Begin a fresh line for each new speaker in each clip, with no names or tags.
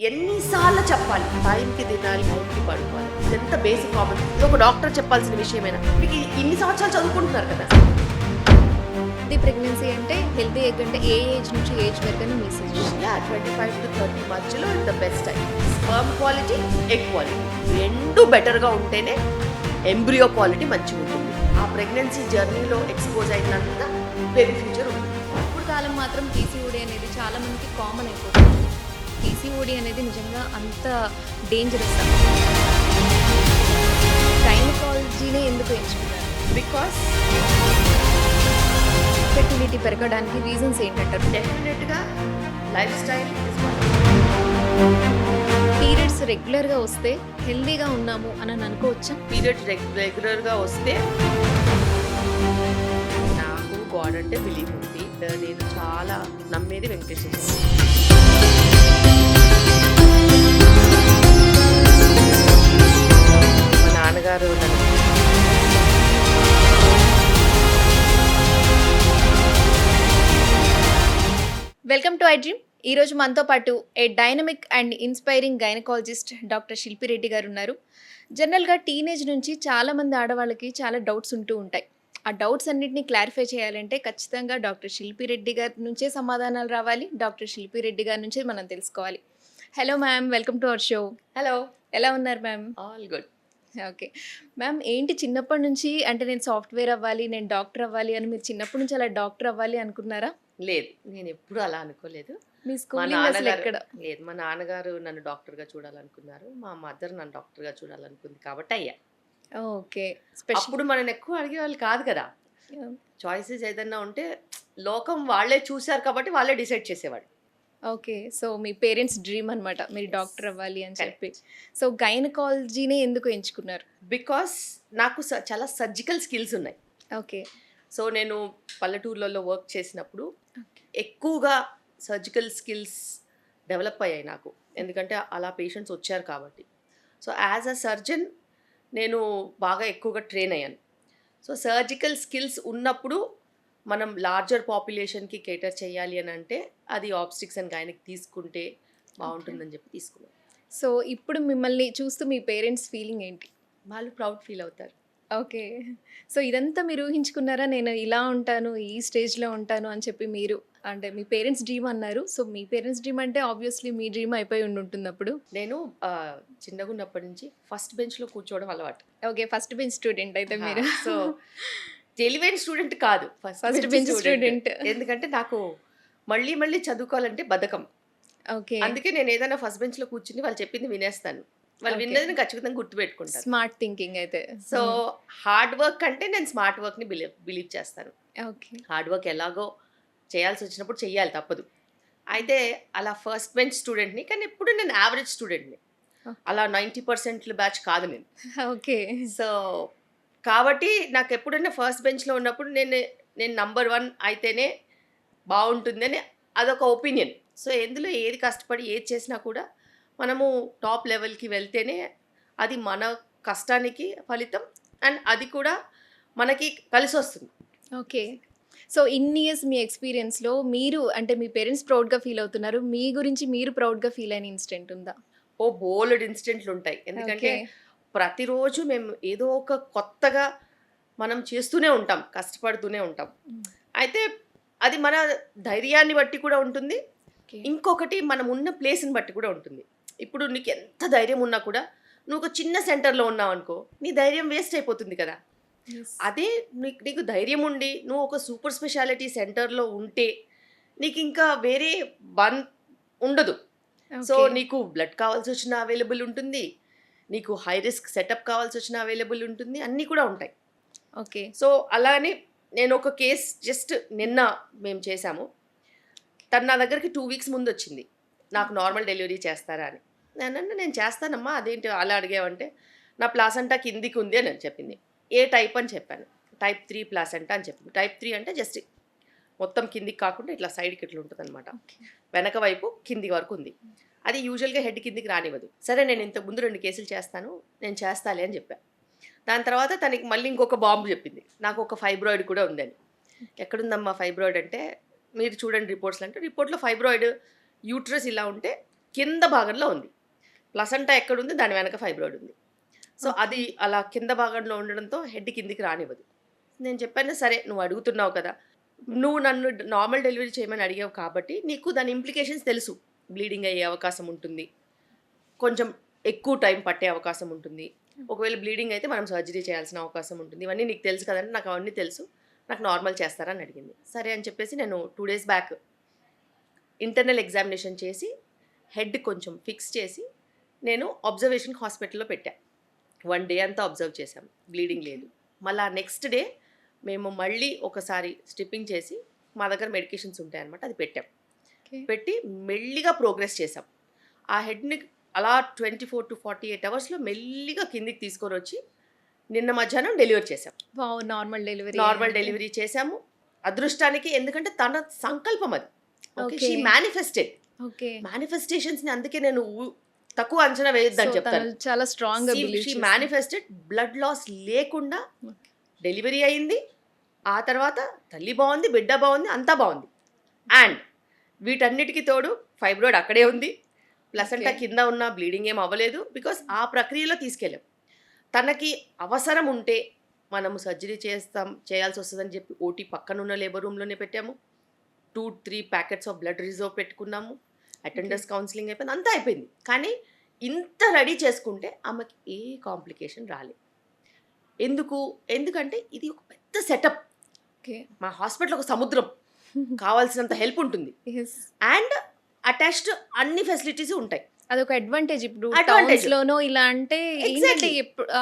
ఎన్నిసార్లు చెప్పాలి? టైంకి తినాలి, టైంకి పడుకోవాలి. ఎంత బేసిక్ కామన్. ఇది ఒక డాక్టర్ చెప్పాల్సిన విషయమేనా? మీకు ఇన్ని సంవత్సరాలు చదువుకుంటున్నారు కదా.
హెల్తీ ప్రెగ్నెన్సీ అంటే హెల్తీ ఎగ్ అంటే ఏ ఏజ్ నుంచి ఏజ్ వరకు అని మీ సజెషన్?
25 to 30 మధ్యలో the best time. Sperm quality, egg quality రెండు బెటర్గా ఉంటేనే ఎంబ్రియో క్వాలిటీ మంచిగా ఉంటుంది. ఆ ప్రెగ్నెన్సీ జర్నీలో ఎక్స్పోజ్ అయినంత బేబీ ఫ్యూచర్ ఉంటుంది.
ఇప్పుడు కాలం మాత్రం పీసీఓడి అనేది చాలా మందికి కామన్ అయిపోతుంది. పీసీఓడి అనేది నిజంగా అంత డేంజరస్. గైనకాలజీనే ఎందుకు ఎంచుకున్నారు?
బికాస్
ఫెర్టిలిటీ పెరగడానికి రీజన్స్ ఏంటంటారు?
డెఫినెట్గా life style is one.
Periods రెగ్యులర్గా వస్తే హెల్దీగా ఉన్నాము అని అనుకోవచ్చా?
పీరియడ్ రెగ్యులర్గా వస్తే నాకు గాడ్ అంటే బిలీవ్ ఉంది. నేను చాలా నమ్మేది వెంకటేశ్వర స్వామి. మా నాన్నగారు
వెల్కమ్ టు ఐ డ్రీమ్. ఈరోజు మనతో పాటు a dynamic and inspiring gynaecologist doctor Shilpi Reddy గారు ఉన్నారు. జనరల్గా టీనేజ్ నుంచి చాలామంది ఆడవాళ్ళకి చాలా డౌట్స్ ఉంటూ ఉంటాయి. ఆ డౌట్స్ అన్నింటినీ క్లారిఫై చేయాలంటే ఖచ్చితంగా డాక్టర్ శిల్పిరెడ్డి గారి నుంచే సమాధానాలు రావాలి. డాక్టర్ శిల్పిరెడ్డి గారి నుంచే మనం తెలుసుకోవాలి. Hello ma'am, welcome to our show.
Hello,
ఎలా ఉన్నారు ma'am?
All good.
Okay ma'am, ఏంటి చిన్నప్పటి నుంచి అంటే నేను సాఫ్ట్వేర్ అవ్వాలి, నేను డాక్టర్ అవ్వాలి అని మీరు చిన్నప్పటి నుంచి అలా డాక్టర్ అవ్వాలి అనుకున్నారా?
లేదు, నేను ఎప్పుడూ అలా అనుకోలేదు.
మీ
మా
స్కూలింగ్ అసలు ఎక్కడ?
నాన్నగారు లేదు, మా నాన్నగారు నన్ను డాక్టర్గా చూడాలనుకున్నారు. మా మదర్ నన్ను డాక్టర్గా చూడాలనుకుంది కాబట్టి అయ్యా.
Okay, special.
అప్పుడు మనని ఎక్కువ అడిగేవాళ్ళు కాదు కదా. చాయిసెస్ ఏదన్నా ఉంటే లోకం వాళ్ళే చూశారు కాబట్టి వాళ్ళే డిసైడ్ చేసేవాడు.
ఓకే, సో మీ పేరెంట్స్ డ్రీమ్ అనమాట మీరు డాక్టర్ అవ్వాలి అని చెప్పి. సో గైనకాలజీనే ఎందుకు ఎంచుకున్నారు?
బికాస్ నాకు చాలా సర్జికల్ స్కిల్స్ ఉన్నాయి.
ఓకే.
సో నేను పల్లెటూర్లలో వర్క్ చేసినప్పుడు ఎక్కువగా సర్జికల్ స్కిల్స్ డెవలప్ అయ్యాయి నాకు. ఎందుకంటే అలా పేషెంట్స్ వచ్చారు కాబట్టి. సో యాజ్ అ సర్జన్ నేను బాగా ఎక్కువగా ట్రైన్ అయ్యాను. సో సర్జికల్ స్కిల్స్ ఉన్నప్పుడు మనం లార్జర్ పాపులేషన్కి కేటర్ చేయాలి అని అంటే అది ఆబ్స్టిక్స్ అండ్ గైనక్ తీసుకుంటే బాగుంటుందని చెప్పి తీసుకున్నాను.
సో ఇప్పుడు మిమ్మల్ని చూస్తూ మీ పేరెంట్స్ ఫీలింగ్ ఏంటి?
వాళ్ళు ప్రౌడ్ ఫీల్ అవుతారు.
ఓకే, సో ఇదంతా మీరు ఊహించుకున్నారా? నేను ఇలా ఉంటాను, ఈ స్టేజ్లో ఉంటాను అని చెప్పి మీరు అంటే మీ పేరెంట్స్ డ్రీమ్ అన్నారు. సో మీ పేరెంట్స్ డ్రీమ్ అంటే ఆబ్వియస్లీ మీ డ్రీమ్ అయిపోయి ఉంటుంది అప్పుడు.
నేను చిన్నగా ఉన్నప్పటి నుంచి ఫస్ట్ బెంచ్లో కూర్చోవడం అలవాటు.
ఓకే, ఫస్ట్ బెంచ్ స్టూడెంట్ అయితే మీరు.
సో తెలివైన స్టూడెంట్ కాదు,
ఫస్ట్ బెంచ్ స్టూడెంట్.
ఎందుకంటే నాకు మళ్ళీ మళ్ళీ చదువుకోవాలంటే బద్ధకం.
ఓకే,
అందుకే నేను ఏదైనా ఫస్ట్ బెంచ్లో కూర్చుని వాళ్ళు చెప్పింది వినేస్తాను. వాళ్ళు విన్నది ఖచ్చితంగా గుర్తుపెట్టుకుంటాను.
స్మార్ట్ థింకింగ్ అయితే.
సో హార్డ్ వర్క్ అంటే నేను స్మార్ట్ వర్క్ని బిలీవ్ చేస్తాను.
ఓకే,
హార్డ్ వర్క్ ఎలాగో చేయాల్సి వచ్చినప్పుడు చెయ్యాలి, తప్పదు. అయితే అలా ఫస్ట్ బెంచ్ స్టూడెంట్ని, కానీ ఎప్పుడు నేను యావరేజ్ స్టూడెంట్ని. అలా 90% బ్యాచ్ కాదు నేను.
ఓకే.
సో కాబట్టి నాకు ఎప్పుడైనా ఫస్ట్ బెంచ్లో ఉన్నప్పుడు నేను నంబర్ 1 అయితేనే బాగుంటుందని అదొక ఒపీనియన్. సో ఎందులో ఏది కష్టపడి ఏది చేసినా కూడా మనము టాప్ లెవెల్కి వెళ్తేనే అది మన కష్టానికి ఫలితం, అండ్ అది కూడా మనకి కలిసి వస్తుంది.
ఓకే, సో ఇన్ని ఇయర్స్ మీ ఎక్స్పీరియన్స్లో మీరు అంటే మీ పేరెంట్స్ ప్రౌడ్గా ఫీల్ అవుతున్నారు, మీ గురించి మీరు ప్రౌడ్గా ఫీల్ అయిన ఇన్సిడెంట్ ఉందా?
ఓ బోలెడ్ ఇన్సిడెంట్లు ఉంటాయి. ఎందుకంటే ప్రతిరోజు మేము ఏదో ఒక కొత్తగా మనం చేస్తూనే ఉంటాం, కష్టపడుతూనే ఉంటాం. అయితే అది మన ధైర్యాన్ని బట్టి కూడా ఉంటుంది. ఇంకొకటి మనం ఉన్న ప్లేస్ని బట్టి కూడా ఉంటుంది. ఇప్పుడు నీకు ఎంత ధైర్యం ఉన్నా కూడా నువ్వు ఒక చిన్న సెంటర్లో ఉన్నావు అనుకో, నీ ధైర్యం వేస్ట్ అయిపోతుంది కదా. అదే నీకు ధైర్యం ఉండి నువ్వు ఒక సూపర్ స్పెషాలిటీ సెంటర్లో ఉంటే నీకు ఇంకా వేరే ఉండదు. సో నీకు బ్లడ్ కావాల్సి వచ్చిన అవైలబుల్ ఉంటుంది, నీకు హై రిస్క్ సెటప్ కావాల్సి వచ్చిన అవైలబుల్ ఉంటుంది, అన్నీ కూడా ఉంటాయి.
ఓకే,
సో అలానే నేను ఒక కేస్ జస్ట్ నిన్న మేము చేశాము. తను నా దగ్గరికి 2 weeks ముందు వచ్చింది, నాకు నార్మల్ డెలివరీ చేస్తారా అని. నేను చేస్తానమ్మా, అదేంటి అలా అడిగావంటే నా ప్లాసెంటా కిందికి ఉంది అని చెప్పింది. ఏ టైప్ అని చెప్పాను. టైప్ 3 ప్లాసెంటా అని చెప్పింది. టైప్ 3 అంటే జస్ట్ మొత్తం కిందికి కాకుండా ఇట్లా సైడ్కి ఇట్లా ఉంటుంది అనమాట, వెనక వైపు కింది వరకు ఉంది. అది యూజువల్గా హెడ్ కిందికి రానివ్వదు. సరే నేను ఇంతకు ముందు 2 కేసులు చేస్తాను, నేను చేస్తాలే అని చెప్పాను. దాని తర్వాత తనకి మళ్ళీ ఇంకొక బాంబు చెప్పింది, నాకు ఒక ఫైబ్రాయిడ్ కూడా ఉందని. ఎక్కడుందమ్మా ఫైబ్రాయిడ్ అంటే మీరు చూడండి రిపోర్ట్స్లో అంటే రిపోర్ట్లో ఫైబ్రాయిడ్ యూట్రస్ ఇలా ఉంటే కింద భాగంలో ఉంది, ప్లసంటా ఎక్కడుంది దాని వెనక ఫైబ్రాయిడ్ ఉంది. సో అది అలా కింద భాగంలో ఉండడంతో హెడ్ కిందికి రానివ్వదు. నేను చెప్పాను సరే నువ్వు అడుగుతున్నావు కదా, నువ్వు నన్ను నార్మల్ డెలివరీ చేయమని అడిగావు కాబట్టి నీకు దాని ఇంప్లికేషన్స్ తెలుసు. బ్లీడింగ్ అయ్యే అవకాశం ఉంటుంది, కొంచెం ఎక్కువ టైం పట్టే అవకాశం ఉంటుంది, ఒకవేళ బ్లీడింగ్ అయితే మనం సర్జరీ చేయాల్సిన అవకాశం ఉంటుంది. ఇవన్నీ నీకు తెలుసు కదంటే నాకు అవన్నీ తెలుసు, నాకు నార్మల్ చేస్తారని అడిగింది. సరే అని చెప్పేసి నేను 2 days బ్యాక్ ఇంటర్నల్ ఎగ్జామినేషన్ చేసి హెడ్ కొంచెం ఫిక్స్ చేసి నేను అబ్జర్వేషన్ హాస్పిటల్లో పెట్టా. 1 day అంతా అబ్జర్వ్ చేసాం, బ్లీడింగ్ లేదు. మళ్ళీ నెక్స్ట్ డే మేము మళ్ళీ ఒకసారి స్ట్రిప్పింగ్ చేసి మా దగ్గర మెడికేషన్స్ ఉంటాయన్నమాట, అది పెట్టాం. పెట్టి మెల్లిగా ప్రోగ్రెస్ చేసాం. ఆ హెడ్ని అలా 24 to 48 hours మెల్లిగా కిందికి తీసుకొని వచ్చి నిన్న మధ్యాహ్నం డెలివరీ చేసాం. నార్మల్ డెలివరీ చేసాము. అదృష్టానికి, ఎందుకంటే తన సంకల్పం అది. She manifested. మేనిఫెస్టేషన్స్ని అందుకే నేను తక్కువ అంచనా వేయొద్దని చెప్తాను.
చాలా strong
she manifested. Blood loss లేకుండా డెలివరీ అయింది. ఆ తర్వాత తల్లి బాగుంది, బిడ్డ బాగుంది, అంతా బాగుంది. అండ్ వీటన్నిటికీ తోడు ఫైబ్రాయిడ్ అక్కడే ఉంది, ప్లసంటా కింద ఉన్న బ్లీడింగ్ ఏం అవ్వలేదు. బికాస్ ఆ ప్రక్రియలో తీసుకెళ్ళాం. తనకి అవసరం ఉంటే మనము సర్జరీ చేయాల్సి వస్తుందని చెప్పి ఓటీ పక్కనున్న లేబర్ రూమ్లోనే పెట్టాము. 2-3 ప్యాకెట్స్ ఆఫ్ బ్లడ్ రిజర్వ్ పెట్టుకున్నాము. అటెండర్స్ కౌన్సిలింగ్ అయిపోయింది, అంతా అయిపోయింది. కానీ ఇంత రెడీ చేసుకుంటే ఆమెకి ఏ కాంప్లికేషన్ రాలేదు. ఎందుకంటే ఇది ఒక పెద్ద సెటప్. మా హాస్పిటల్ ఒక సముద్రం, కావాల్సినంత హెల్ప్ ఉంటుంది. అండ్ అటాచ్డ్ అన్ని ఫెసిలిటీస్ ఉంటాయి.
అదొక అడ్వాంటేజ్. ఇప్పుడు టౌన్స్ లోనో ఇలా అంటే ఏంటంటే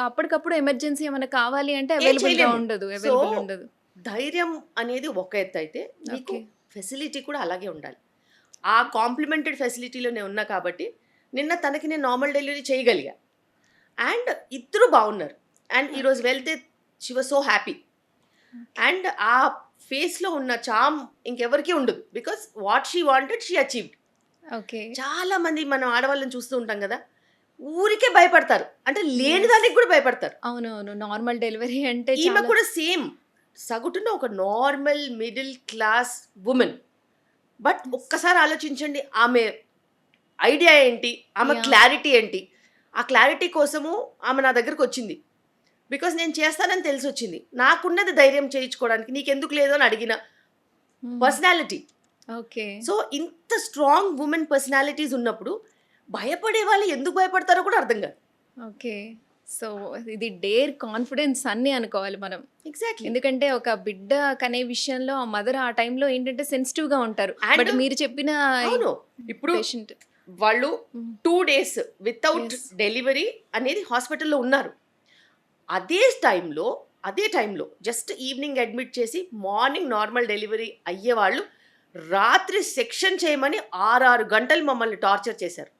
అప్పటికప్పుడు ఎమర్జెన్సీ ఏమైనా కావాలి అంటే అవైలబుల్ ఉండదు.
ధైర్యం అనేది ఒక ఎత్తు అయితే మీకు ఫెసిలిటీ కూడా అలాగే ఉండాలి. ఆ కాంప్లిమెంటెడ్ ఫెసిలిటీలోనే ఉన్నా కాబట్టి నిన్న తనకి నేను నార్మల్ డెలివరీ చేయగలిగా. అండ్ ఇద్దరు బాగున్నారు. అండ్ ఈరోజు వెళ్తే she was so happy. And ఆ ఫేస్లో ఉన్న చామ్ ఇంకెవరికి ఉండదు. Because what she wanted she achieved. చాలా మంది మనం ఆడవాళ్ళని చూస్తూ ఉంటాం కదా, ఊరికే భయపడతారు, అంటే లేని దానికి కూడా భయపడతారు.
అవునవును, నార్మల్ డెలివరీ అంటే.
ఈమె కూడా సేమ్ సగటున ఒక normal middle class women. But ఒక్కసారి ఆలోచించండి, ఆమె ఐడియా ఏంటి, ఆమె క్లారిటీ ఏంటి. ఆ క్లారిటీ కోసము ఆమె నా దగ్గరకు వచ్చింది. బికాస్ నేను చేస్తానని తెలిసి వచ్చింది. నాకున్నది ధైర్యం చేయించుకోవడానికి, నీకెందుకు లేదు అని అడిగిన పర్సనాలిటీ. సో ఇంత స్ట్రాంగ్ ఉమెన్ పర్సనాలిటీస్ ఉన్నప్పుడు భయపడే వాళ్ళు ఎందుకు భయపడతారో కూడా అర్థం కాదు.
సో ఇది డేర్, కాన్ఫిడెన్స్ అన్నీ అనుకోవాలి మనం.
ఎగ్జాక్ట్లీ.
ఎందుకంటే ఒక బిడ్డ కనే విషయంలో ఆ మదర్ ఆ టైంలో ఏంటంటే సెన్సిటివ్ గా ఉంటారు. బట్ మీరు చెప్పిన
ఇప్పుడు వాళ్ళు 2 days వితౌట్ డెలివరీ అనేది హాస్పిటల్లో ఉన్నారు. అదే టైంలో జస్ట్ ఈవినింగ్ అడ్మిట్ చేసి మార్నింగ్ నార్మల్ డెలివరీ అయ్యే వాళ్ళు రాత్రి సెక్షన్ చేయమని 6 గంటలు మమ్మల్ని టార్చర్ చేశారు.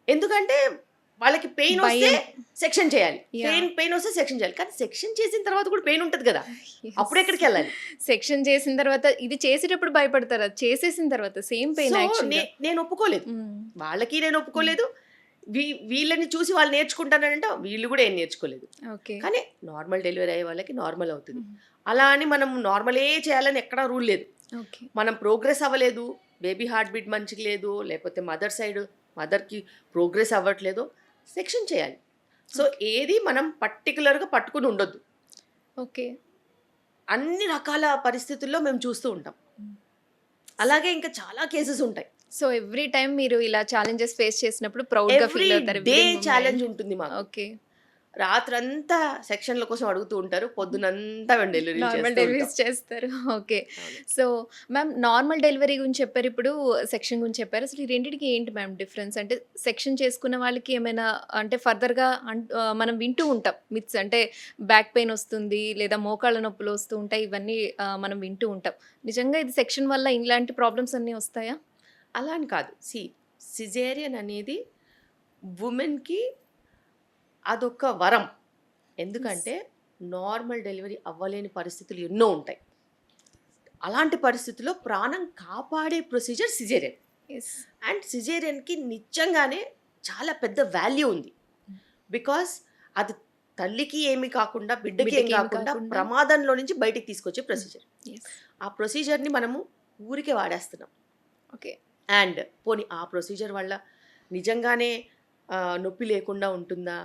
ఎందుకంటే వాళ్ళకి పెయిన్ వస్తే సెక్షన్ చేయాలి, పెయిన్ వస్తే సెక్షన్ చేయాలి. కానీ సెక్షన్ చేసిన తర్వాత కూడా పెయిన్ ఉంటుంది కదా, అప్పుడు ఎక్కడికి వెళ్ళాలి?
సెక్షన్ చేసిన తర్వాత ఇది చేసేటప్పుడు భయపడతారు, చేసేసిన తర్వాత సేమ్ పెయిన్.
నేను ఒప్పుకోలేదు, వాళ్ళకి నేను ఒప్పుకోలేదు. వీళ్ళని చూసి వాళ్ళు నేర్చుకుంటానంటే వీళ్ళు కూడా ఏం నేర్చుకోలేదు. కానీ నార్మల్ డెలివరీ అయ్యే వాళ్ళకి నార్మల్ అవుతుంది. అలా అని మనం నార్మలే చేయాలని ఎక్కడా రూల్ లేదు. మనం ప్రోగ్రెస్ అవ్వలేదు, బేబీ హార్ట్ బీట్ మంచిగా లేదు, లేకపోతే మదర్కి ప్రోగ్రెస్ అవ్వట్లేదు, సెక్షన్ చేయాలి. సో ఏది మనం పర్టికులర్గా పట్టుకుని ఉండొద్దు. అన్ని రకాల పరిస్థితుల్లో మేము చూస్తూ ఉంటాం. అలాగే ఇంకా చాలా కేసెస్ ఉంటాయి.
సో ఎవ్రీ టైం మీరు ఇలా ఛాలెంజెస్ ఫేస్ చేసినప్పుడు ప్రౌడ్గా ఫీల్ అవుతారు?
డే ఛాలెంజ్ ఉంటుంది మాకు. రాత్రంతా సెక్షన్ల కోసం అడుగుతూ ఉంటారు, పొద్దునంతా
నార్మల్ డెలివరీస్ చేస్తారు. సో మ్యామ్, నార్మల్ డెలివరీ గురించి చెప్పారు, ఇప్పుడు సెక్షన్ గురించి చెప్పారు. అసలు ఈ రెండింటికి ఏంటి మ్యామ్ డిఫరెన్స్? అంటే సెక్షన్ చేసుకున్న వాళ్ళకి ఏమైనా అంటే ఫర్దర్గా మనం వింటూ ఉంటాం మిత్స్, అంటే బ్యాక్ పెయిన్ వస్తుంది లేదా మోకాళ్ళ నొప్పులు వస్తూ ఉంటాయి, ఇవన్నీ మనం వింటూ ఉంటాం. నిజంగా ఇది సెక్షన్ వల్ల ఇలాంటి ప్రాబ్లమ్స్ అన్నీ వస్తాయా?
అలా అని కాదు. సిజేరియన్ అనేది ఉమెన్కి అదొక వరం. ఎందుకంటే నార్మల్ డెలివరీ అవ్వలేని పరిస్థితులు ఎన్నో ఉంటాయి. అలాంటి పరిస్థితుల్లో ప్రాణం కాపాడే ప్రొసీజర్ సిజేరియన్. అండ్ సిజేరియన్కి నిజంగానే చాలా పెద్ద వాల్యూ ఉంది. బికాస్ అది తల్లికి ఏమి కాకుండా బిడ్డకి ఏమి కాకుండా ప్రమాదంలో నుంచి బయటికి తీసుకొచ్చే ప్రొసీజర్.
యెస్.
ఆ ప్రొసీజర్‌ని మనము ఊరికే వాడేస్తున్నాం.
ఓకే.
అండ్ పోనీ ఆ ప్రొసీజర్ వల్ల నిజంగానే నొప్పి లేకుండా ఉంటుందా?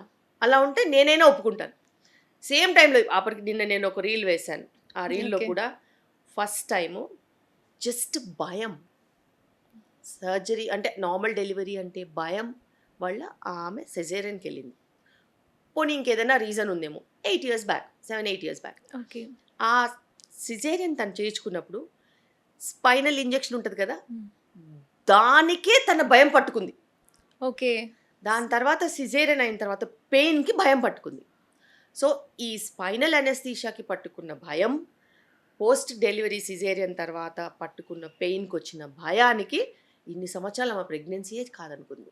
అలా ఉంటే నేనైనా ఒప్పుకుంటాను. సేమ్ టైమ్‌లో అప్పటికి నిన్న నేను ఒక రీల్ వేశాను. ఆ రీల్‌లో
ఓకే.
కూడా ఫస్ట్ టైము జస్ట్ భయం. సర్జరీ అంటే నార్మల్ డెలివరీ అంటే భయం వల్ల ఆమె సిజేరియన్‌కెళ్ళింది. పోనీ ఇంకేదైనా రీజన్ ఉందేమో. 8 years back. 7, 8 years back.
Okay.
ఆ సిజేరియన్ తను చేయించుకున్నప్పుడు స్పైనల్ ఇంజెక్షన్ ఉంటది కదా!
హ్మ్.
దానికే తన భయం పట్టుకుంది.
ఓకే.
దాని తర్వాత సిజేరియన్ అయిన తర్వాత పెయిన్‌కి భయం పట్టుకుంది. సో, ఈ స్పైనల్ అనెస్థీషియాకి పట్టుకున్న భయం, పోస్ట్ డెలివరీ సిజేరియన్ తర్వాత పట్టుకున్న పెయిన్‌కొచ్చిన భయానికి ఇన్ని సంవత్సరాలు ఆమె ప్రెగ్నెన్సీయే కాదనుకుంది.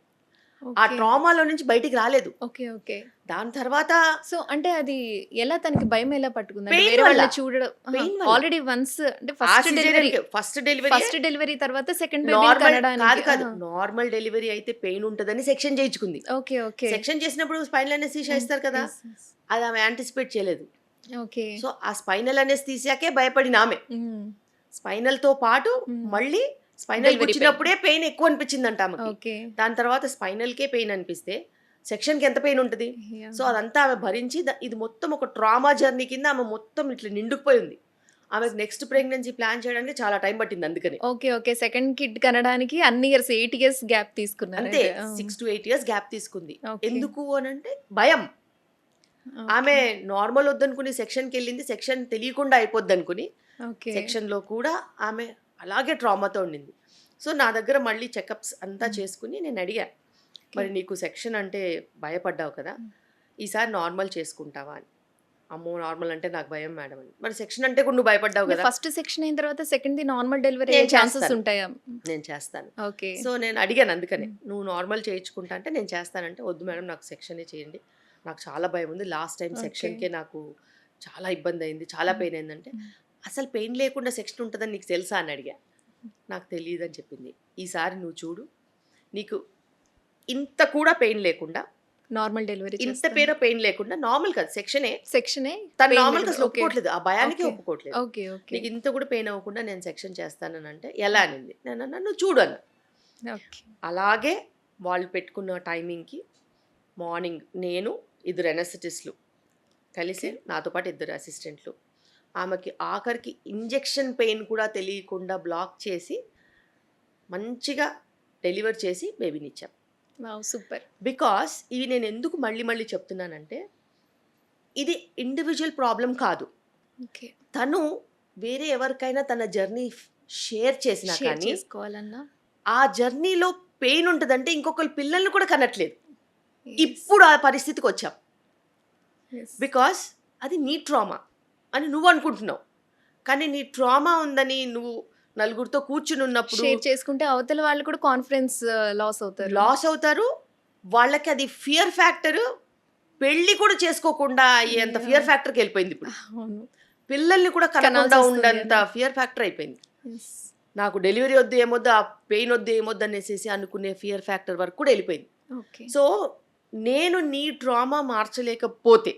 ఆ
ఓకే.
ట్రామాలో నుంచి బయటికి రాలేదు.
ఓకే. ఓకే.
దాని తర్వాత
సో, అంటే అది ఎలా తనకి భయం ఎలా పట్టుకుంది? అంటే
పెయిన్
వేరే
వల్ల.
వాళ్ళని చూడడం
పెయిన్ వల్ల.
ఆల్రెడీ వన్స్ అంటే
ఆ సిజేరియన్‌కి ఫస్ట్ డెలివరీయే
ఫస్ట్ డెలివరీ తర్వాత సెకండ్ బేబీని
నార్మల్
కనడానికి.
కాదు. నార్మల్ డెలివరీ అయితే పెయిన్ ఉంటదని సెక్షన్ చేయించుకుంది.
ఓకే. ఓకే.
సెక్షన్ చేసినప్పుడు స్పైనల్ అనెస్థీషియా ఇస్తారు కదా!
యెస్. యెస్.
అది ఆమె యాంటిసిపేట్ చేయలేదు.
ఓకే.
సో, ఆ స్పైనల్ అనెస్థీసియాకే భయపడినామె.
హ్మ్.
స్పైనల్‌తో పాటు
హ్మ్.
మళ్ళీ స్పైనల్
డెలివరీ పెయిన్.
గుచ్చినప్పుడే పెయిన్ ఎక్కువ అనిపించిందంట ఆమెకి.
ఓకే.
దాని తర్వాత స్పైనల్‌కే పెయిన్ అనిపిస్తే సెక్షన్‌కి ఎంత పెయిన్ ఉంటది?
యాహ్!
సో, అదంతా ఆమె భరించి ఇది మొత్తం ఒక ట్రామా జర్నీ కింద ఆమె మొత్తం ఇట్లా నిండుకుపోయి ఉంది. ఆమెకు నెక్స్ట్ ప్రెగ్నెన్సీ ప్లాన్ చేయడానికి చాలా టైం పట్టింది అందుకని.
ఓకే. ఓకే. సెకండ్ కిడ్ కనడానికి అన్ని ఇయర్స్ 8 ఇయర్స్ గ్యాప్ తీసుకున్నారైతే.
అంతే
ఆ!
6-8 ఇయర్స్ గ్యాప్ తీసుకుంది.
ఓకే.
ఎందుకు అనంటే భయం. ఆమె
ఓకే.
నార్మల్ వద్దనుకుని సెక్షన్‌కెళ్ళింది. సెక్షన్ తెలియకుండా అయిపోద్దనుకుని
ఓకే.
సెక్షన్‌లో కూడా ఆమె అలాగే ట్రామాతో ఉండింది. సో, నా దగ్గర మళ్ళీ చెకప్స్ అంతా
హ్మ్.
చేసుకొని నేనడిగా, "మరి నీకు సెక్షన్ అంటే భయపడ్డావు కదా!
హ్మ్.
ఈసారి నార్మల్ చేసుకుంటావా?" అని. "అమ్మో! నార్మల్ అంటే నాకు భయం మేడం" అని. "మరి సెక్షన్ అంటే కూడా నువ్వు భయపడ్డావు
అంటే
కదా!"
ఫస్ట్ సెక్షన్ అయిన తర్వాత సెకండ్‌ది నార్మల్ డెలివరీ
నేను
అయ్యే ఛాన్సెస్
చేస్తాను.
ఉంటాయా?
నేను చేస్తాను.
ఓకే.
సో, నేను అడిగాను అందుకనే.
హ్మ్.
"నువ్వు నార్మల్ చేయించుకుంటా అంటే నేను చేస్తానంటే" "వద్దు మేడం నాకు సెక్షనే చేయండి. నాకు చాలా భయముంది. Last time
okay.
సెక్షన్‌కే నాకు చాలా ఇబ్బందయింది. చాలా
హ్మ్.
పెయిన్ అయిందంటే"
హ్మ్.
"అసలు పెయిన్ లేకుండా సెక్షన్ ఉంటదని నీకు తెలుసా?" అని అడిగా. "నాకు తెలీదని" చెప్పింది. "ఈసారి నువ్వు చూడు. నీకు ఇంత కూడా పెయిన్ లేకుండా,
నార్మల్ డెలివరీ
ఇంత
చేస్తాను.
పెయిన్ లేకుండా నార్మల్ కాదు సెక్షనే.
సెక్షనే
తను
పెయిన్
నార్మల్‌గా
డెలివరీ.
అసలు
ఓకే.
ఒప్పుకోవట్లేదు. ఆ భయానికే
ఓకే.
ఒప్పుకోవట్లేదు.
ఓకే. ఓకే.
నీకు ఇంత కూడా పెయిన్ అవ్వకుండా నేను సెక్షన్ చేస్తాననంటే, "ఎలా?" అనింది. నేనన్నా, "నువ్వు చూడు" అన్నా.
ఓకే.
అలాగే వాళ్ళు పెట్టుకున్న టైమింగ్‌కి మార్నింగ్ నేను, ఇద్దరు అనెస్థెటిస్ట్‌లు కలిసి
ఓకే.
నాతో పాటు ఇద్దరు అసిస్టెంట్లు. ఆమెకి ఆఖరికి ఇంజెక్షన్ పెయిన్ కూడా తెలియకుండా బ్లాక్ చేసి, మంచిగా డెలివర్ చేసి బేబీనిచ్చాం.
వావ్! సూపర్.
బికాస్ ఇవి నేనెందుకు మళ్ళీ మళ్ళీ చెప్తున్నానంటే, ఇది ఇండివిడ్యువల్ ప్రాబ్లమ్ కాదు.
ఓకే.
తను వేరే ఎవరికైనా తన జర్నీ షేర్ చేసినా
షేర్
కానీ,
చేసుకోవాలన్నా.
ఆ జర్నీలో పెయిన్ ఉంటదంటే ఇంకొకళ్ళ పిల్లల్ని కూడా కనట్లేదు.
యెస్.
ఇప్పుడు ఆ పరిస్థితికొచ్చాం.
యెస్.
బికాస్ అది నీ ట్రామా అని నువ్వనుకుంటున్నావు. కానీ నీ ట్రామా ఉందని నువ్వు నలుగురితో కూర్చునున్నప్పుడు
షేర్ చేసుకుంటే అవతల వాళ్ళు కూడా కాన్ఫిడెన్స్ లాస్ అవుతారు.
లాస్ అవుతారు. వాళ్ళకి అది ఫియర్ ఫ్యాక్టరు పెళ్లి కూడా చేసుకోకుండా అయ్యేంత
యాహ్!
ఫియర్ ఫ్యాక్టర్‌కెళ్ళిపోయిందిప్పుడు.
అవును.
పిల్లల్ని కూడా కనకుండా
కనాల్సొస్తుంది
ఉండంత
అని.
ఫియర్ ఫ్యాక్టర్ అయిపోయింది.
యెస్.
నాకు డెలివరీ వద్దు, ఏమొద్దు, ఆ పెయిన్ వద్దు, ఏమొద్దు అనేసేసి అనుకునే ఫియర్ ఫ్యాక్టర్ వరకు కూడా ఎళ్ళిపోయింది.
ఓకే.
సో, నేను నీ ట్రామా మార్చలేకపోతే,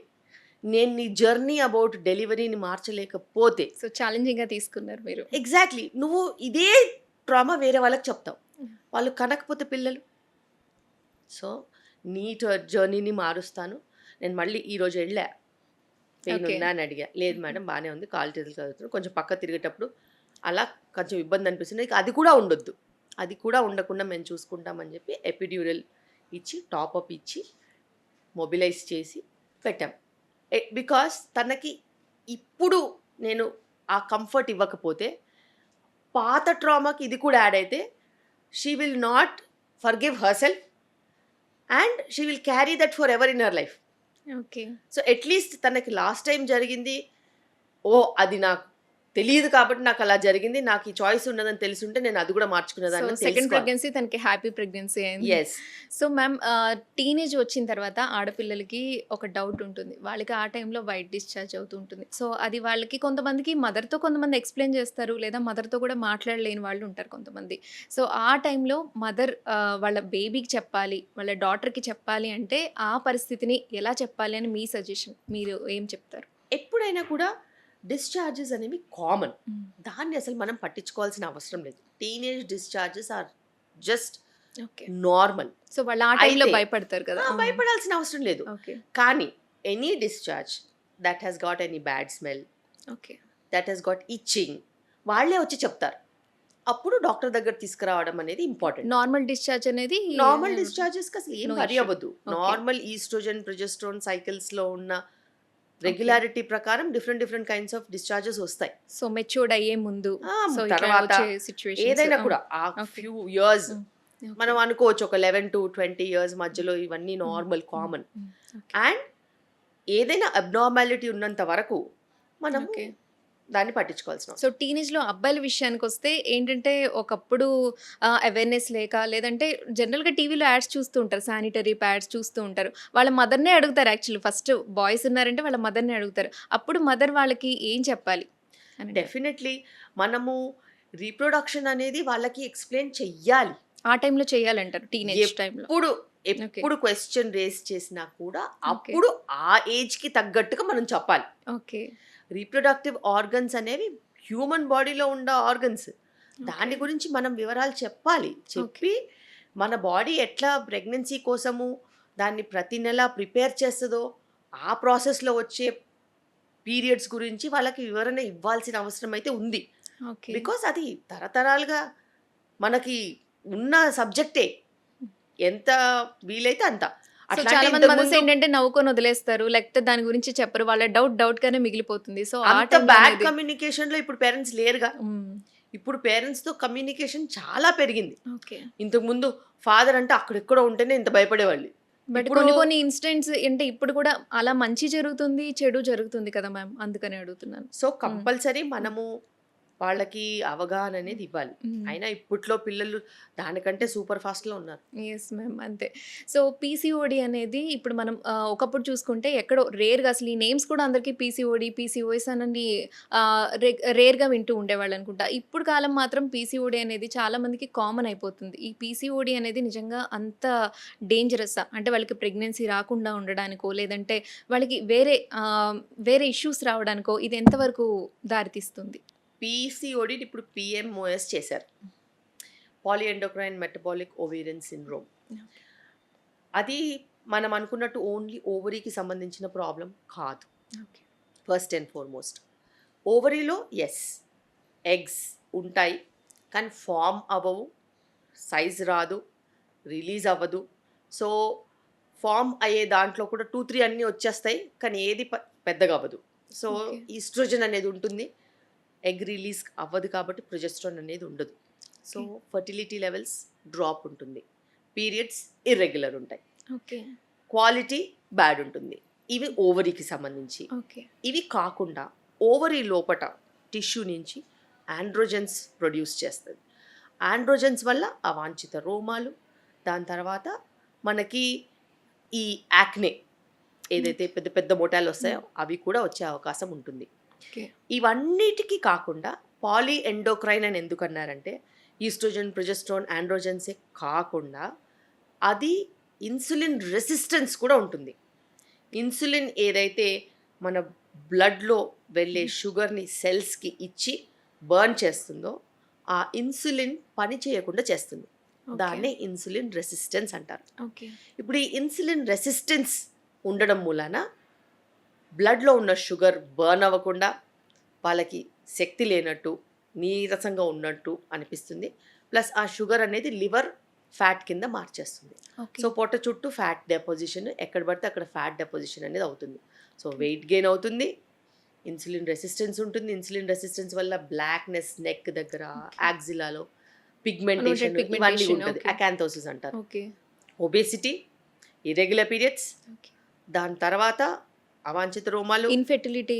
నేను నీ జర్నీ అబౌట్ డెలివరీని మార్చలేకపోతే
సో, ఛాలెంజింగ్‌గా తీసుకున్నారు మీరు.
ఎగ్జాక్ట్‌లీ నువ్వు ఇదే ట్రామా వేరే వాళ్ళకి చెప్తావు.
హ్మ్.
వాళ్ళు కనకపోతే పిల్లలు. సో, నీ జర్నీని మారుస్తాను. నేను మళ్ళీ ఈరోజు ఎళ్ళా. Pain
okay.
ఉందా అని అడిగా. లేదు మేడం బానే ఉంది. కాళ్ళు చేతులు కదులుతున్నాయి. కొంచెం పక్కకు తిరిగేటప్పుడు అలా కొంచెం ఇబ్బంది అనిపిస్తుంది. ఇక అది కూడా ఉండొద్దు. అది కూడా ఉండకుండా మేము చూసుకుంటామని చెప్పి ఎపిడ్యూరల్ ఇచ్చి, టాపప్ ఇచ్చి, మొబిలైజ్ చేసి పెట్టాం. బికాస్ తనకి ఇప్పుడు నేను ఆ కంఫర్ట్ ఇవ్వకపోతే, పాత ట్రామాకి ఇది కూడా యాడ్ అయితే, she will not forgive herself and she will carry that for ever in her life.
Okay.
So, at least తనకి లాస్ట్ టైమ్ జరిగింది. ఓహ్! అది నాకు తెలీదు కాబట్టి నాకలా జరిగింది. నాకు ఈ చాయిస్ ఉన్నదని తెలిసుంటే నేను అది కూడా
సో,
మార్చుకునేదాన్నని
సెకండ్
తెలుసుకోవాలి.
ప్రెగ్నెన్సీ తనకి హ్యాపీ ప్రెగ్నెన్సీ అయింది.
యెస్.
సో, మ్యామ్ టీనేజ్ వచ్చిన తర్వాత ఆడపిల్లలకి ఒక డౌట్ ఉంటుంది. వాళ్ళకి ఆ టైంలో వైట్ డిశ్చార్జ్ అవుతూ ఉంటుంది. సో, అది వాళ్ళకి కొంతమందికి మదర్‌తో కొంతమంది ఎక్స్‌ప్లెయిన్ చేస్తారు. లేదా మదర్‌తో కూడా మాట్లాడలేని వాళ్ళు ఉంటారు కొంతమంది. సో, ఆ టైంలో మదర్ వాళ్ళ బేబీకి చెప్పాలి, వాళ్ళ డాటర్‌కి చెప్పాలి అంటే ఆ పరిస్థితిని ఎలా చెప్పాలి అని మీ సజెషన్? మీరు ఏం చెప్తారు?
ఎప్పుడైనా కూడా డిశ్చార్జెస్ అనేవి కామన్. దాన్ని అసలు మనం పట్టించుకోవాల్సిన అవసరం లేదు. Teenage discharges are just
okay.
Normal.
So వాళ్ళు ఆ టైంలో
అయితే
భయపడతారు కదా.
భయపడాల్సిన అవసరం లేదు.
ఓకే.
కానీ any discharge that has got any bad smell,
okay.
That has got itching, వాళ్ళే వచ్చి చెప్తారు. అప్పుడు డాక్టర్ దగ్గర తీసుకురావడం అనేది ఇంపార్టెంట్.
నార్మల్ డిశ్చార్జ్ అనేది
నార్మల్ డిశ్చార్జెస్ కి అసలు ఏం
No
వరి
issue.
అవ్వదు.
Okay.
Normal estrogen progesterone cycles లో ఉన్న రెగ్యులారిటీ ప్రకారం డిఫరెంట్ కైండ్స్ ఆఫ్ డిశ్చార్జెస్ వస్తాయి.
సో మెచ్యూర్డ్ అయ్యే ముందు సో ఇట్లా
తర్వాత
వచ్చే సిచ్యువేషన్స్
ఏదైనా కూడా ఆ
Okay.
Few years
Okay.
మనం అనుకోవచ్చు ఒక 11 to 20 ఇయర్స్ మధ్యలో ఇవన్నీ నార్మల్ కామన్. అండ్ ఏదైనా అబ్నార్మాలిటీ ఉన్నంత వరకు మనం
Okay.
దాన్ని పట్టించుకోవాల్సిన అవసరం.
సో టీనేజ్ లో అబ్బాయిల విషయానికి వస్తే ఏంటంటే ఒకప్పుడు అవేర్నెస్ లేక లేదంటే జనరల్ గా టీవీలో యాడ్స్ చూస్తూ ఉంటారు, శానిటరీ ప్యాడ్స్ చూస్తూ ఉంటారు. వాళ్ళ మదర్నే అడుగుతారు. యాక్చువల్లీ ఫస్ట్ బాయ్స్ ఉన్నారంటే వాళ్ళ మదర్నే అడుగుతారు. అప్పుడు మదర్ వాళ్ళకి ఏం చెప్పాలి అని అంటారు?
డెఫినెట్లీ మనము రీప్రొడక్షన్ అనేది వాళ్ళకి ఎక్స్ప్లెయిన్ చెయ్యాలి.
ఆ టైంలో చేయాలంటారు టీనేజ్ టైంలో.
ఎప్పుడు క్వశ్చన్ రేస్ చేసినా కూడా అప్పుడు ఆ ఏజ్ కి తగ్గట్టుగా మనం చెప్పాలి.
ఓకే.
రీప్రొడక్టివ్ ఆర్గన్స్ అనేవి హ్యూమన్ బాడీలో ఉన్న ఆర్గన్స్. దాని గురించి మనం వివరాలు చెప్పాలి. చెప్పి మన బాడీ ఎట్లా ప్రెగ్నెన్సీ కోసము దాన్ని ప్రతి నెల ప్రిపేర్ చేస్తుందో ఆ ప్రాసెస్లో వచ్చే పీరియడ్స్ గురించి వాళ్ళకి వివరణ ఇవ్వాల్సిన అవసరం అయితే ఉంది.
ఓకే.
బికాస్ అది తరతరాలుగా మనకి ఉన్న సబ్జెక్టే. ఎంత వీలైతే అంత.
సో
అట్లాంటి
చాలా మంది
ఇంతకు
మదర్స్
ముందు
ఏంటంటే నవ్వుకొని వదిలేస్తారు, లేకపోతే దాని గురించి చెప్పరు. వాళ్ళ డౌట్ గానే మిగిలిపోతుంది. సో ఆ
అంత
టైంలో
బ్యాడ్
అనేది
కమ్యూనికేషన్ లో ఇప్పుడు పేరెంట్స్ లేరుగా. ఇప్పుడు పేరెంట్స్ తో కమ్యూనికేషన్ చాలా పెరిగింది.
ఓకే.
ఇంతకు ముందు ఫాదర్ అంటే అక్కడెక్కడో ఉంటేనే ఇంత భయపడేవాళ్ళు.
బట్
ఇప్పుడు
కొన్ని ఇన్సిడెంట్స్ అంటే ఇప్పుడు కూడా అలా మంచి జరుగుతుంది, చెడు జరుగుతుంది కదా మ్యామ్, అందుకని అడుగుతున్నాను.
సో కంపల్సరీ మనము వాళ్ళకి అవగాహన అనేది ఇవ్వాలి. అయినా ఇప్పట్లో పిల్లలు దానికంటే సూపర్ ఫాస్ట్ లో ఉన్నారు.
ఎస్ మ్యామ్, అంతే. సో పీసీఓడి అనేది ఇప్పుడు మనం ఒకప్పుడు చూసుకుంటే ఎక్కడో రేర్గా, అసలు ఈ నేమ్స్ కూడా అందరికీ పీసీఓడి పీసీఓఎస్ అని రేర్గా వింటూ ఉండేవాళ్ళు అనుకుంటా. ఇప్పుడు కాలం మాత్రం పీసీఓడి అనేది చాలా మందికి కామన్ అయిపోతుంది. ఈ పీసీఓడి అనేది నిజంగా అంత డేంజరస్సా? అంటే వాళ్ళకి ప్రెగ్నెన్సీ రాకుండా ఉండడానికో లేదంటే వాళ్ళకి వేరే ఇష్యూస్ రావడానికో ఇది ఎంతవరకు దారితీస్తుంది?
పీసీఓడి ఇప్పుడు పిఎంఓఎస్ చేశారు, పాలిఎండోక్రైన్ మెటబాలిక్ ఓవేరియన్ సిండ్రోమ్. అది మనం అనుకున్నట్టు ఓన్లీ ఓవరీకి సంబంధించిన ప్రాబ్లం కాదు. ఫస్ట్ అండ్ ఫార్మోస్ట్ ఓవరీలో ఎగ్స్ ఉంటాయి, కానీ ఫామ్ అవ్వవు, సైజ్ రాదు, రిలీజ్ అవ్వదు. సో ఫామ్ అయ్యే దాంట్లో కూడా 2-3 అన్నీ వచ్చేస్తాయి, కానీ ఏది పెద్దగా అవ్వదు. సో ఈస్ట్రోజన్ అనేది ఉంటుంది, ఎగ్ రిలీజ్ అవ్వదు కాబట్టి ప్రొజెస్ట్రాన్ అనేది ఉండదు. సో ఫర్టిలిటీ లెవెల్స్ డ్రాప్ ఉంటుంది, పీరియడ్స్ ఇర్రెగ్యులర్ ఉంటాయి, క్వాలిటీ బ్యాడ్ ఉంటుంది. ఇవి ఓవరీకి సంబంధించి. ఇవి కాకుండా ఓవరీ లోపట టిష్యూ నుంచి ఆండ్రోజన్స్ ప్రొడ్యూస్ చేస్తుంది. ఆండ్రోజన్స్ వల్ల అవాంఛిత రోమాలు, దాని తర్వాత మనకి ఈ యాక్నే ఏదైతే పెద్ద పెద్ద మోటాలు వస్తాయో అవి కూడా వచ్చే అవకాశం ఉంటుంది. ఇవన్నిటికీ కాకుండా పాలీ ఎండోక్రైన్ అని ఎందుకు అన్నారంటే ఈస్ట్రోజన్ ప్రొజెస్ట్రాన్ ఆండ్రోజన్సే కాకుండా అది ఇన్సులిన్ రెసిస్టెన్స్ కూడా ఉంటుంది. ఇన్సులిన్ ఏదైతే మన బ్లడ్లో వెళ్ళే షుగర్ని సెల్స్కి ఇచ్చి బర్న్ చేస్తుందో ఆ ఇన్సులిన్ పని చేయకుండా చేస్తుంది. దాన్నే ఇన్సులిన్ రెసిస్టెన్స్ అంటారు. ఇప్పుడు ఈ ఇన్సులిన్ రెసిస్టెన్స్ ఉండడం మూలాన బ్లడ్లో ఉన్న షుగర్ బర్న్ అవ్వకుండా వాళ్ళకి శక్తి లేనట్టు, నీరసంగా ఉన్నట్టు అనిపిస్తుంది. ప్లస్ ఆ షుగర్ అనేది లివర్ ఫ్యాట్ కింద మార్చేస్తుంది. సో పొట్ట చుట్టూ ఫ్యాట్ డెపోజిషన్, ఎక్కడ పడితే అక్కడ ఫ్యాట్ డెపోజిషన్ అనేది అవుతుంది. సో వెయిట్ గెయిన్ అవుతుంది, ఇన్సులిన్ రెసిస్టెన్స్ ఉంటుంది. ఇన్సులిన్ రెసిస్టెన్స్ వల్ల బ్లాక్నెస్ నెక్ దగ్గర, యాక్సిలాలో పిగ్మెంటేషన్ ఇవన్నీ ఉంటుంది. అకాంథోసిస్ అంటారు. ఒబేసిటీ, ఇర్రెగ్యులర్ పీరియడ్స్, దాని తర్వాత అవాంఛిత రోమాలు, ఇన్ఫర్టిలిటీ,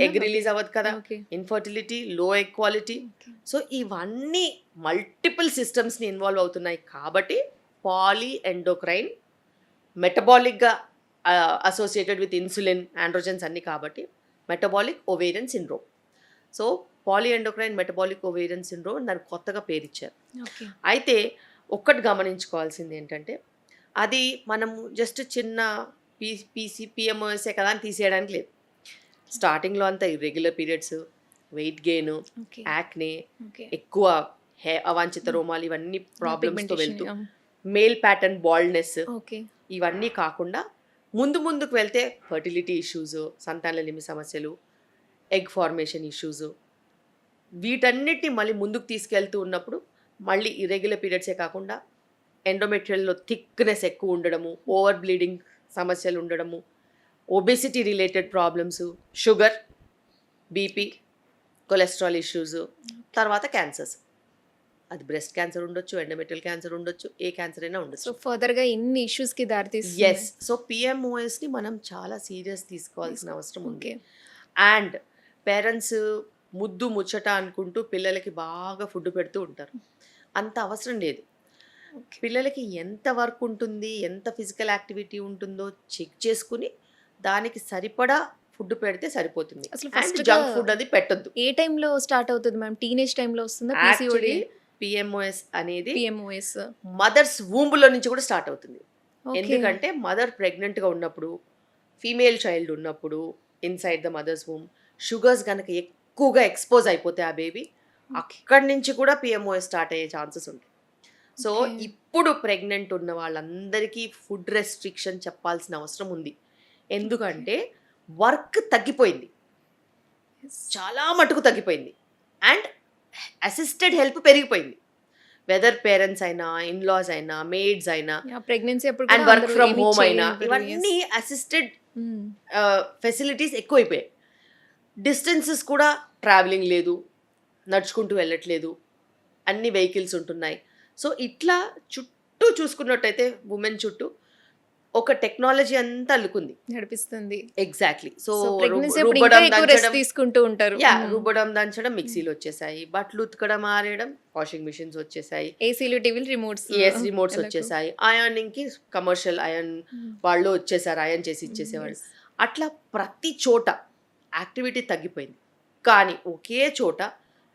ఎగ్ రిలీజ్ అవ్వదు కదా, ఇన్ఫర్టిలిటీ, లో ఎగ్ క్వాలిటీ. సో ఇవన్నీ మల్టిపుల్ సిస్టమ్స్ని ఇన్వాల్వ్ అవుతున్నాయి కాబట్టి పాలీ ఎండోక్రైన్ మెటబాలిక్గా అసోసియేటెడ్ విత్ ఇన్సులిన్ ఆండ్రోజన్స్ అన్నీ కాబట్టి metabolic ovarian syndrome. So poly endocrine metabolic ovarian syndrome దానికి కొత్తగా పేరు ఇచ్చారు. అయితే ఒక్కటి గమనించుకోవాల్సింది ఏంటంటే అది మనము జస్ట్ చిన్న పిఎంఓఎస్ఏ కదా అని తీసేయడానికి లేదు. స్టార్టింగ్లో అంతా irregular periods, weight gain,
okay.
Acne,
okay.
ఎక్కువ అవాంఛిత రోమాలు, ఇవన్నీ ప్రాబ్లమ్స్తో వెళ్తూ
pigmentation.
Male pattern baldness,
okay.
ఇవన్నీ కాకుండా ముందుకు వెళ్తే ఫర్టిలిటీ ఇష్యూస్, సంతానలేమి సమస్యలు, ఎగ్ ఫార్మేషన్ ఇష్యూస్, వీటన్నిటిని మళ్ళీ ముందుకు తీసుకెళ్తూ ఉన్నప్పుడు మళ్ళీ ఇర్రెగ్యులర్ పీరియడ్సే కాకుండా ఎండోమెట్రియల్లో థిక్నెస్ ఎక్కువ ఉండడము, ఓవర్ బ్లీడింగ్ సమస్యలు ఉండడము, obesity related problems, sugar, BP, cholesterol issues, తర్వాత క్యాన్సర్స్. అది బ్రెస్ట్ క్యాన్సర్ ఉండొచ్చు, ఎండోమెట్రియల్ క్యాన్సర్ ఉండొచ్చు, ఏ క్యాన్సర్ అయినా
సో
ఉండొచ్చు.
ఫర్దర్గా ఇన్ని ఇష్యూస్కి దారితీస్తుంది.
ఎస్. సో పిఎంఓఎస్ని మనం చాలా సీరియస్ తీసుకోవాల్సిన అవసరం ఉంది.
ఓకే.
అండ్ పేరెంట్స్ ముద్దు ముచ్చట అనుకుంటూ పిల్లలకి బాగా ఫుడ్ పెడుతూ ఉంటారు. అంత అవసరం లేదు.
ఓకే.
పిల్లలకి ఎంత వర్క్ ఉంటుంది, ఎంత ఫిజికల్ యాక్టివిటీ ఉంటుందో చెక్ చేసుకుని దానికి సరిపడా ఫుడ్ పెడితే సరిపోతుంది.
అసలు
అండ్
ఫస్ట్గా
జంక్ ఫుడ్ అది పెట్టొద్దు.
ఏ టైంలో స్టార్ట్ అవుతుంది మ్యామ్? టీనేజ్ టైంలో వస్తుందా పీసీఓడి?
యాక్చువల్లీ పిఎంఓఎస్ అనేది
పిఎంఓఎస్.
మదర్స్ వూంబ్లో నుంచి కూడా స్టార్ట్ అవుతుంది.
ఓకే.
ఎందుకంటే మదర్ ప్రెగ్నెంట్గా ఉన్నప్పుడు, ఫీమేల్ చైల్డ్ ఉన్నప్పుడు inside the mothers womb sugars కనుక ఎక్కువగా ఎక్స్పోజ్ అయిపోతే ఆ బేబీ, అక్కడి నుంచి కూడా పిఎంఓఎస్ స్టార్ట్ అయ్యే ఛాన్సెస్ ఉంటాయి. So
Okay.
ఇప్పుడు ప్రెగ్నెంట్ ఉన్న వాళ్ళందరికీ ఫుడ్ రెస్ట్రిక్షన్ చెప్పాల్సిన అవసరం ఉంది. ఎందుకంటే వర్క్ తగ్గిపోయింది, చాలా మటుకు తగ్గిపోయింది. అండ్ అసిస్టెడ్ హెల్ప్ పెరిగిపోయింది. వెదర్ పేరెంట్స్ అయినా, ఇన్లాస్ అయినా, మేడ్స్ అయినా,
ప్రెగ్నెన్సీ అప్పుడు
అండ్
కూడా
వర్క్
అందరూ
ఫ్రమ్
ఏమీ
హోమ్ అయినా,
చేయనివ్వరు.
ఇవన్నీ అసిస్టెడ్
మ్మ్.
ఫెసిలిటీస్ ఎక్కువైపోయాయి. డిస్టెన్సెస్ కూడా ట్రావెలింగ్ లేదు, నడుచుకుంటూ వెళ్ళట్లేదు, అన్ని వెహికల్స్ ఉంటున్నాయి. సో ఇట్లా చుట్టూ చూసుకున్నట్టయితే ఉమెన్ చుట్టూ ఒక టెక్నాలజీ అంతా అల్లుకుంది.
నడిపిస్తుంది.
ఎగ్జాక్ట్లీ. సో
సో ప్రెగ్నెన్సీ అప్పుడు ఇంకా
రుబ్బడం,
ఎక్కువ రెస్ట్
దంచడం,
తీసుకుంటూ ఉంటారు.
రుబ్బడం దంచడం మిక్సీలు వచ్చేసాయి, బట్టలు ఉతకడం ఆరేయడం వాషింగ్ మిషన్స్ వచ్చేసాయి,
ఏసీలు, టీవీలు, రిమోట్స్.
రిమోట్స్ వచ్చేసాయి, అయర్నింగ్ కి కమర్షియల్ అయర్న్ వాళ్ళు వచ్చేసారు, అయర్న్ చేసి ఇచ్చేసేవాళ్ళు. అట్లా ప్రతి చోట యాక్టివిటీ తగ్గిపోయింది, కానీ ఒకే చోట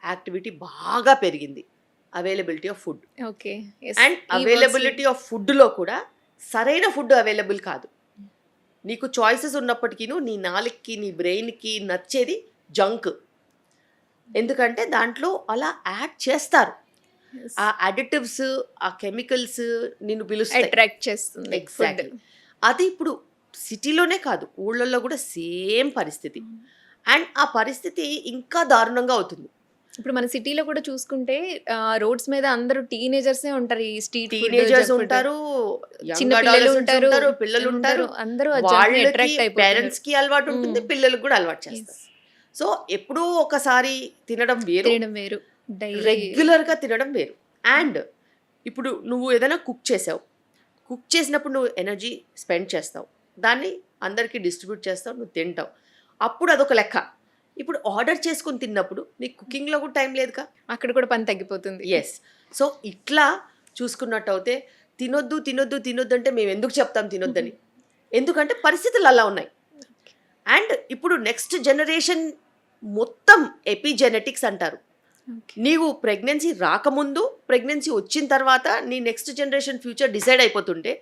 యాక్టివిటీ బాగా పెరిగింది, availability of food.
Okay.
And availability of ఫుడ్లో కూడా సరైన ఫుడ్ అవైలబుల్ కాదు. నీకు చాయిసెస్ ఉన్నప్పటికీ నీ నాలుగుకి, నీ బ్రెయిన్కి నచ్చేది జంక్. ఎందుకంటే దాంట్లో అలా యాడ్ చేస్తారు, ఆ అడిటివ్స్, ఆ కెమికల్స్ నిన్ను పిలుస్తాయి,
అట్రాక్ట్ చేస్తుంది.
ఎగ్జాక్ట్లీ. అది ఇప్పుడు సిటీలోనే కాదు, ఊళ్ళల్లో కూడా సేమ్ పరిస్థితి. అండ్ ఆ పరిస్థితి ఇంకా దారుణంగా అవుతుంది.
ఇప్పుడు మన సిటీలో కూడా చూసుకుంటే రోడ్స్ మీద అందరూ టీనేజర్సే ఉంటారు. ఈ స్ట్రీట్
టీనేజర్స్ ఉంటారు,
చిన్న
young
పిల్లలు
adolescents
ఉంటారు,
ఉంటారు, పిల్లలు ఉంటారు.
అందరూ
వాళ్ళకి
అట్రాక్ట్ అయిపోతారు.
పేరెంట్స్ కి అలవాటు ఉంటుంది, పిల్లలకు కూడా అలవాటు చేస్తారు. సో ఎప్పుడూ ఒకసారి తినడం వేరు,
తినడం వేరు, డైలీ
రెగ్యులర్ గా తినడం వేరు. అండ్ ఇప్పుడు నువ్వు ఏదైనా కుక్ చేసావు, కుక్ చేసినప్పుడు నువ్వు ఎనర్జీ స్పెండ్ చేస్తావు, దాన్ని అందరికీ డిస్ట్రిబ్యూట్ చేస్తావు, నువ్వు తింటావు, అప్పుడు అదొక లెక్క. ఇప్పుడు ఆర్డర్ చేసుకుని తిన్నప్పుడు నీకు కుకింగ్లో కూడా టైం లేదుగా,
అక్కడ కూడా పని తగ్గిపోతుంది.
ఎస్. సో ఇట్లా చూసుకున్నట్టు అయితే తినొద్దు తినొద్దు తినొద్దు అంటే మేము ఎందుకు చెప్తాం తినొద్దని? ఎందుకంటే పరిస్థితులు అలా ఉన్నాయి. అండ్ ఇప్పుడు నెక్స్ట్ జనరేషన్ మొత్తం ఎపిజెనెటిక్స్ అంటారు. నీవు ప్రెగ్నెన్సీ రాకముందు, ప్రెగ్నెన్సీ వచ్చిన తర్వాత నీ నెక్స్ట్ జనరేషన్ ఫ్యూచర్ డిసైడ్ అయిపోతుంటే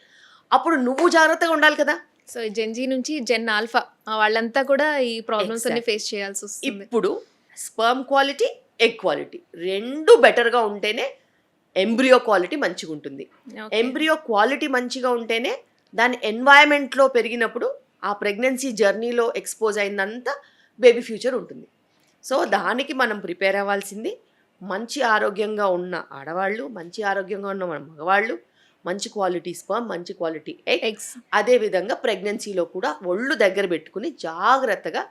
అప్పుడు నువ్వు జాగ్రత్తగా ఉండాలి కదా.
సో జెన్జీ నుంచి జెన్ ఆల్ఫా వాళ్ళంతా కూడా ఈ ప్రాబ్లమ్స్ అన్ని ఫేస్ చేయాల్సి వస్తుంది.
ఇప్పుడు స్పర్మ్ క్వాలిటీ, ఎగ్ క్వాలిటీ రెండు బెటర్గా ఉంటేనే ఎంబ్రియో క్వాలిటీ మంచిగా ఉంటుంది. ఎంబ్రియో క్వాలిటీ మంచిగా ఉంటేనే దాని ఎన్వైరన్మెంట్లో పెరిగినప్పుడు ఆ ప్రెగ్నెన్సీ జర్నీలో ఎక్స్పోజ్ అయిందంతా బేబీ ఫ్యూచర్ ఉంటుంది. సో దానికి మనం ప్రిపేర్ అవ్వాల్సింది మంచి ఆరోగ్యంగా ఉన్న ఆడవాళ్ళు, మంచి ఆరోగ్యంగా ఉన్న మన మగవాళ్ళు, మంచి క్వాలిటీ స్పర్మ్, మంచి క్వాలిటీ ఎగ్స్. అదేవిధంగా ప్రెగ్నెన్సీలో కూడా ఒళ్ళు దగ్గర పెట్టుకుని జాగ్రత్తగా,